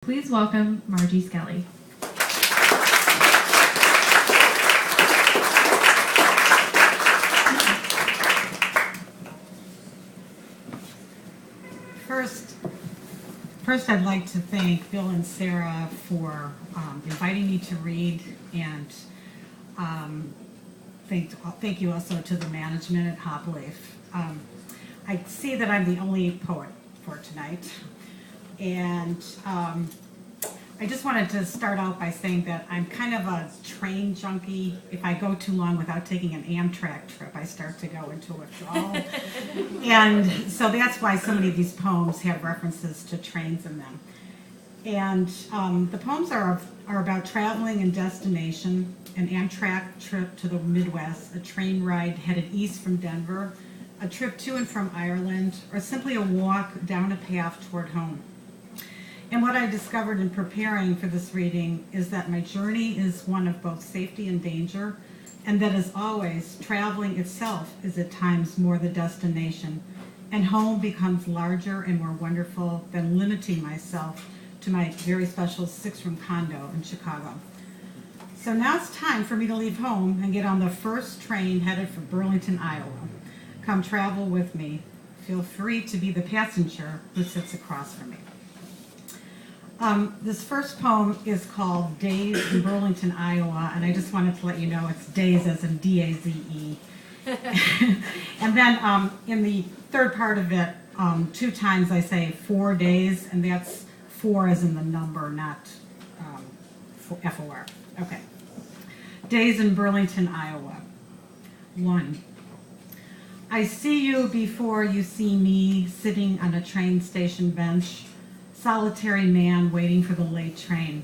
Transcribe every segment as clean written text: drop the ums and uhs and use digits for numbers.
Please welcome Margie Skelly. First, I'd like to thank Bill and Sarah for inviting me to read, and thank you also to the management at Hopleaf. I see that I'm the only poet for tonight, and I just wanted to start out by saying that I'm kind of a train junkie. If I go too long without taking an Amtrak trip, I start to go into withdrawal. And so that's why so many of these poems have references to trains in them. And the poems are about traveling and destination, an Amtrak trip to the Midwest, a train ride headed east from Denver, a trip to and from Ireland, or simply a walk down a path toward home. And what I discovered in preparing for this reading is that my journey is one of both safety and danger, and that as always, traveling itself is at times more the destination, and home becomes larger and more wonderful than limiting myself to my very special 6-room condo in Chicago. So now it's time for me to leave home and get on the first train headed for Burlington, Iowa. Come travel with me. Feel free to be the passenger who sits across from me. This first poem is called Days in Burlington, Iowa, and I just wanted to let you know it's days as in D-A-Z-E. And then in the third part of it, 2 times I say 4 days, and that's 4 as in the number, not F-O-R. Okay. Days in Burlington, Iowa. 1. I see you before you see me, sitting on a train station bench, solitary man waiting for the late train.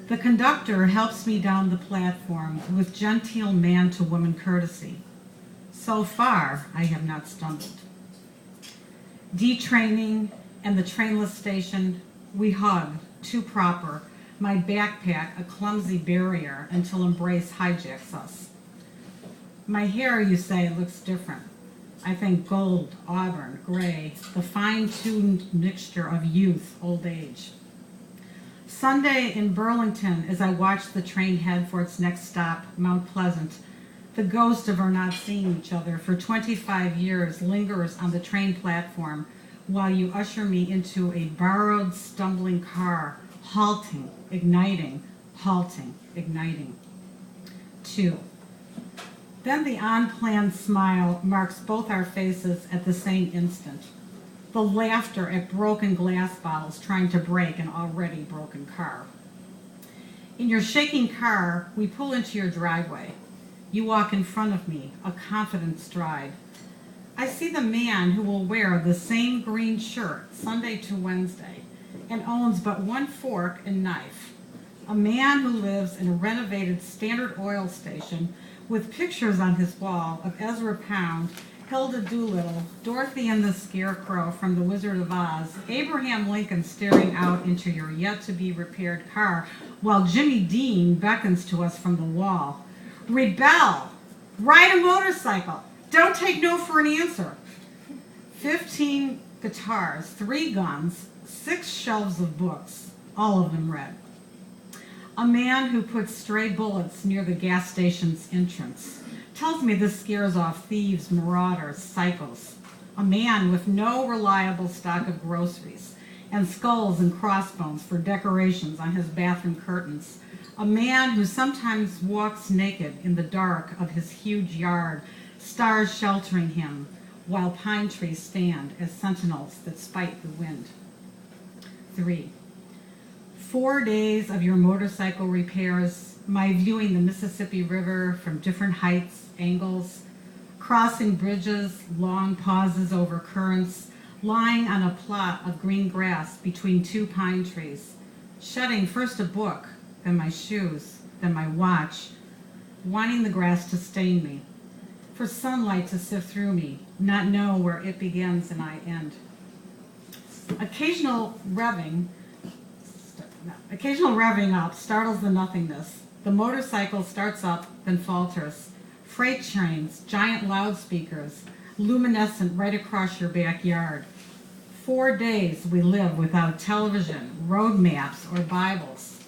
The conductor helps me down the platform with genteel man-to-woman courtesy. So far, I have not stumbled. Detraining and the trainless station, we hug, too proper, my backpack a clumsy barrier until embrace hijacks us. My hair, you say, looks different. I think gold, auburn, gray, the fine-tuned mixture of youth, old age. Sunday in Burlington, as I watch the train head for its next stop, Mount Pleasant, the ghost of our not seeing each other for 25 years lingers on the train platform while you usher me into a borrowed, stumbling car, halting, igniting, halting, igniting. 2. Then the unplanned smile marks both our faces at the same instant. The laughter at broken glass bottles trying to break an already broken car. In your shaking car, we pull into your driveway. You walk in front of me, a confident stride. I see the man who will wear the same green shirt Sunday to Wednesday and owns but one fork and knife. A man who lives in a renovated Standard Oil station with pictures on his wall of Ezra Pound, Hilda Doolittle, Dorothy and the Scarecrow from The Wizard of Oz, Abraham Lincoln staring out into your yet-to-be-repaired car, while Jimmy Dean beckons to us from the wall. Rebel! Ride a motorcycle! Don't take no for an answer! 15 guitars, 3 guns, 6 shelves of books, all of them read. A man who puts stray bullets near the gas station's entrance. Tells me this scares off thieves, marauders, psychos. A man with no reliable stock of groceries and skulls and crossbones for decorations on his bathroom curtains. A man who sometimes walks naked in the dark of his huge yard, stars sheltering him, while pine trees stand as sentinels that spite the wind. 3. 4 days of your motorcycle repairs, my viewing the Mississippi River from different heights, angles, crossing bridges, long pauses over currents, lying on a plot of green grass between 2 pine trees, shedding first a book, then my shoes, then my watch, wanting the grass to stain me, for sunlight to sift through me, not know where it begins and I end. Occasional revving up startles the nothingness. The motorcycle starts up, then falters. Freight trains, giant loudspeakers, luminescent right across your backyard. 4 days we live without television, road maps, or Bibles.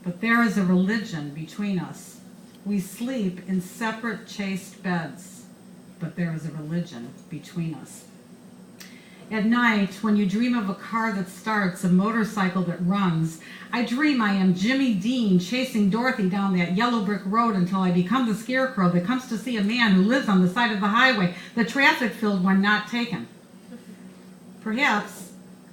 But there is a religion between us. We sleep in separate chaste beds, but there is a religion between us. At night, when you dream of a car that starts, a motorcycle that runs, I dream I am Jimmy Dean chasing Dorothy down that yellow brick road until I become the scarecrow that comes to see a man who lives on the side of the highway, the traffic-filled one not taken. Perhaps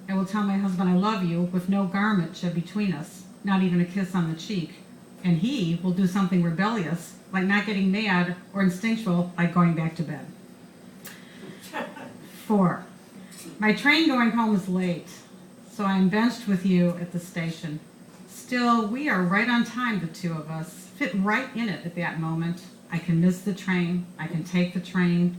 I will tell my husband I love you with no garment shed between us, not even a kiss on the cheek, and he will do something rebellious, like not getting mad, or instinctual, like going back to bed. 4. My train going home is late, so I am benched with you at the station. Still, we are right on time, the two of us, fit right in it at that moment. I can miss the train, I can take the train.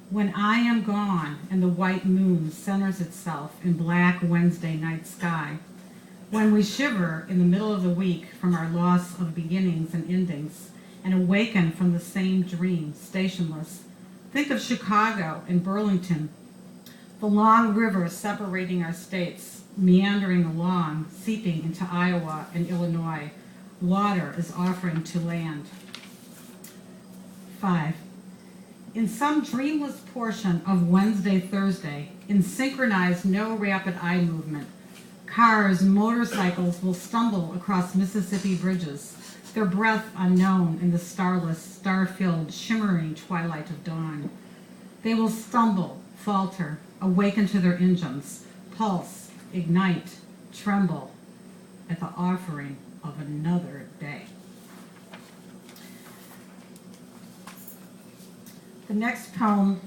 When I am gone and the white moon centers itself in black Wednesday night sky, when we shiver in the middle of the week from our loss of beginnings and endings and awaken from the same dream, stationless, think of Chicago and Burlington, the long river separating our states, meandering along, seeping into Iowa and Illinois. Water is offering to land. 5. In some dreamless portion of Wednesday, Thursday, in synchronized, no rapid eye movement, cars, motorcycles will stumble across Mississippi bridges, their breath unknown in the starless, star-filled, shimmering twilight of dawn. They will stumble, falter, awaken to their engines, pulse, ignite, tremble at the offering of another day. The next poem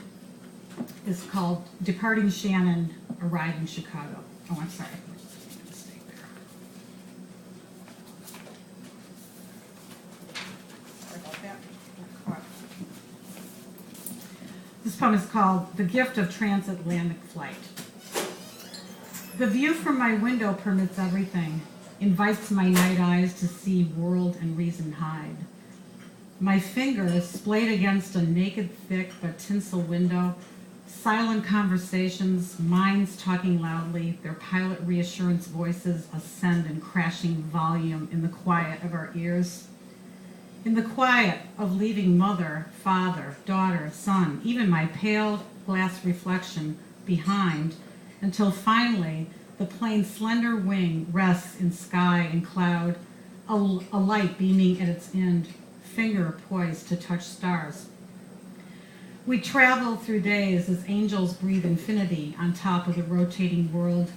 is called Departing Shannon, Arriving Chicago. Oh, I'm sorry. Made a mistake there. Sorry about that. This poem is called The Gift of Transatlantic Flight. The view from my window permits everything, invites my night eyes to see world and reason hide. My fingers splayed against a naked, thick but tinsel window, silent conversations, minds talking loudly, their pilot reassurance voices ascend in crashing volume in the quiet of our ears. In the quiet of leaving mother, father, daughter, son, even my pale glass reflection behind, until finally the plane's slender wing rests in sky and cloud, a light beaming at its end, finger poised to touch stars. We travel through days as angels breathe infinity on top of the rotating world.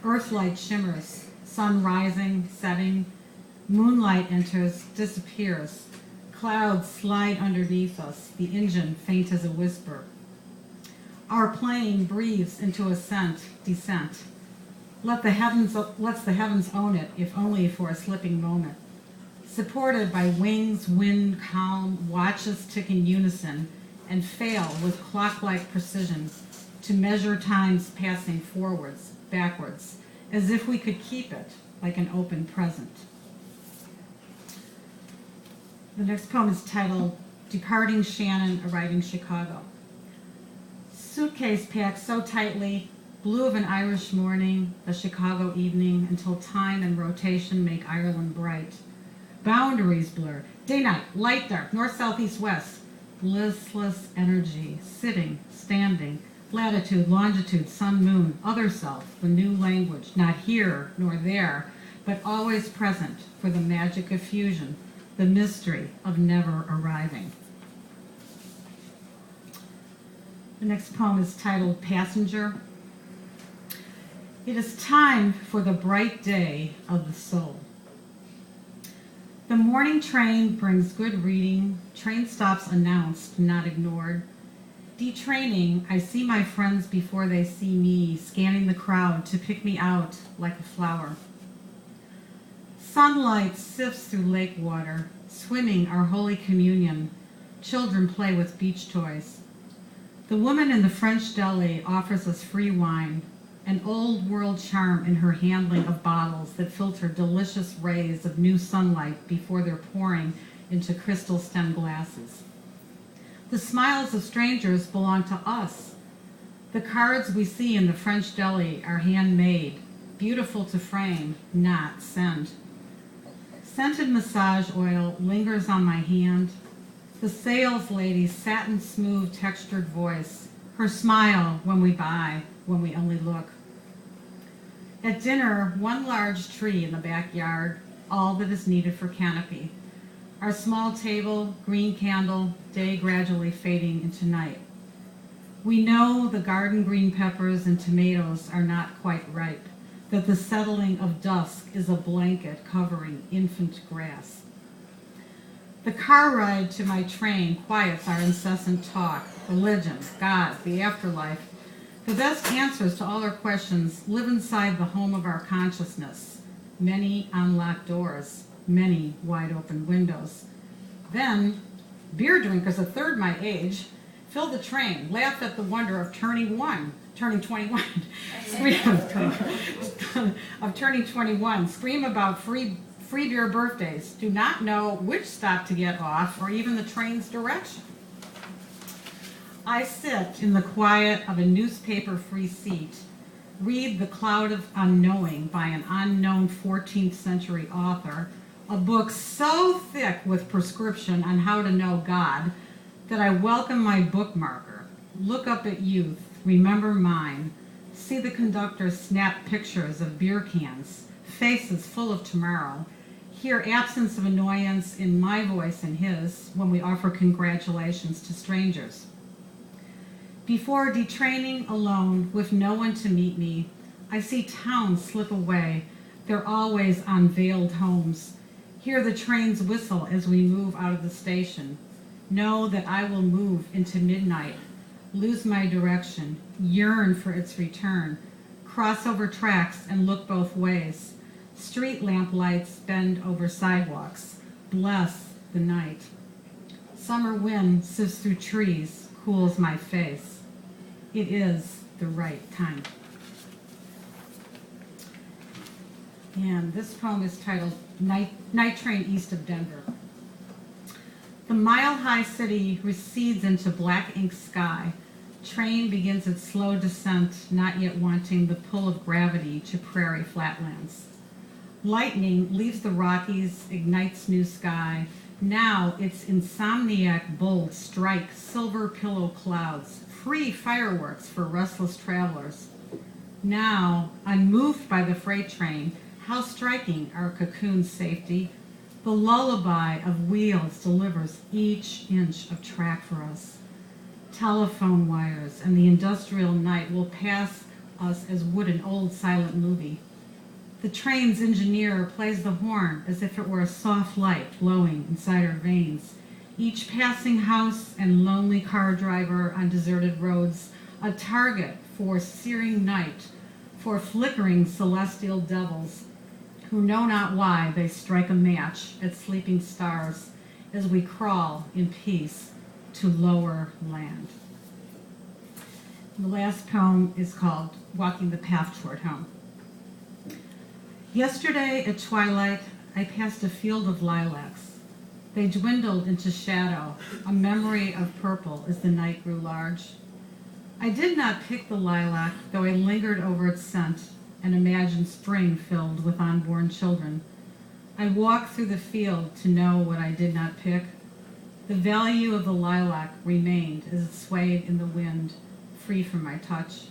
Earthlight shimmers, sun rising, setting, moonlight enters, disappears. Clouds slide underneath us, the engine faint as a whisper. Our plane breathes into ascent, descent. Lets the heavens own it, if only for a slipping moment. Supported by wings, wind, calm, watches tick in unison and fail with clock-like precision to measure times passing forwards, backwards, as if we could keep it like an open present. The next poem is titled Departing Shannon, Arriving Chicago. Suitcase packed so tightly, blue of an Irish morning, the Chicago evening, until time and rotation make Ireland bright. Boundaries blur, day, night, light, dark, north, south, east, west. Listless energy, sitting, standing, latitude, longitude, sun, moon, other self, the new language, not here nor there, but always present for the magic of fusion, the mystery of never arriving. The next poem is titled Passenger. It is time for the bright day of the soul. The morning train brings good reading, train stops announced, not ignored. Detraining, I see my friends before they see me, scanning the crowd to pick me out like a flower. Sunlight sifts through lake water, swimming our Holy Communion. Children play with beach toys. The woman in the French deli offers us free wine, an old world charm in her handling of bottles that filter delicious rays of new sunlight before they're pouring into crystal stem glasses. The smiles of strangers belong to us. The cards we see in the French deli are handmade, beautiful to frame, not send. Scented massage oil lingers on my hand. The sales lady's satin smooth textured voice, her smile when we buy, when we only look. At dinner, one large tree in the backyard, all that is needed for canopy. Our small table, green candle, day gradually fading into night. We know the garden green peppers and tomatoes are not quite ripe, that the settling of dusk is a blanket covering infant grass. The car ride to my train quiets our incessant talk, religion, God, the afterlife. The best answers to all our questions live inside the home of our consciousness. Many unlocked doors, many wide open windows. Then, beer drinkers a third my age fill the train, laugh at the wonder of turning 21, of turning 21, scream about free beer birthdays, do not know which stop to get off or even the train's direction. I sit in the quiet of a newspaper-free seat, read The Cloud of Unknowing by an unknown 14th century author, a book so thick with prescription on how to know God that I welcome my bookmarker, look up at youth, remember mine, see the conductor snap pictures of beer cans, faces full of tomorrow, hear absence of annoyance in my voice and his when we offer congratulations to strangers. Before detraining alone with no one to meet me, I see towns slip away, their always unveiled homes. Hear the trains whistle as we move out of the station. Know that I will move into midnight, lose my direction, yearn for its return, cross over tracks and look both ways. Street lamp lights bend over sidewalks. Bless the night. Summer wind sifts through trees, cools my face. It is the right time. And this poem is titled Night Train East of Denver. The mile-high city recedes into black ink sky. Train begins its slow descent, not yet wanting the pull of gravity to prairie flatlands. Lightning leaves the Rockies, ignites new sky. Now its insomniac bolts strike silver pillow clouds, free fireworks for restless travelers. Now, unmoved by the freight train, how striking our cocoon's safety. The lullaby of wheels delivers each inch of track for us. Telephone wires and the industrial night will pass us as would an old silent movie. The train's engineer plays the horn as if it were a soft light glowing inside our veins. Each passing house and lonely car driver on deserted roads, a target for searing night, for flickering celestial devils who know not why they strike a match at sleeping stars as we crawl in peace to lower land. The last poem is called Walking the Path Toward Home. Yesterday at twilight, I passed a field of lilacs. They dwindled into shadow, a memory of purple as the night grew large. I did not pick the lilac, though I lingered over its scent and imagined spring filled with unborn children. I walked through the field to know what I did not pick. The value of the lilac remained as it swayed in the wind, free from my touch.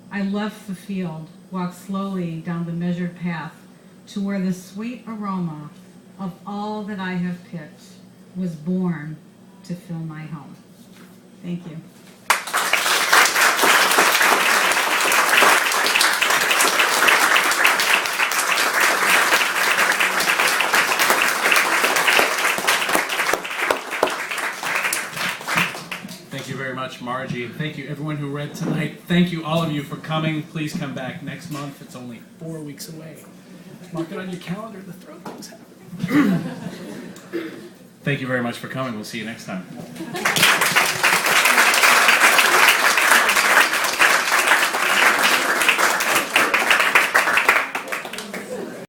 I left the field, walked slowly down the measured path to where the sweet aroma of all that I have picked was born to fill my home. Thank you. Thank you very much, Margie. Thank you, everyone who read tonight. Thank you, all of you, for coming. Please come back next month. It's only 4 weeks away. Mark it on your calendar. The throat thing's happening. Thank you very much for coming. We'll see you next time.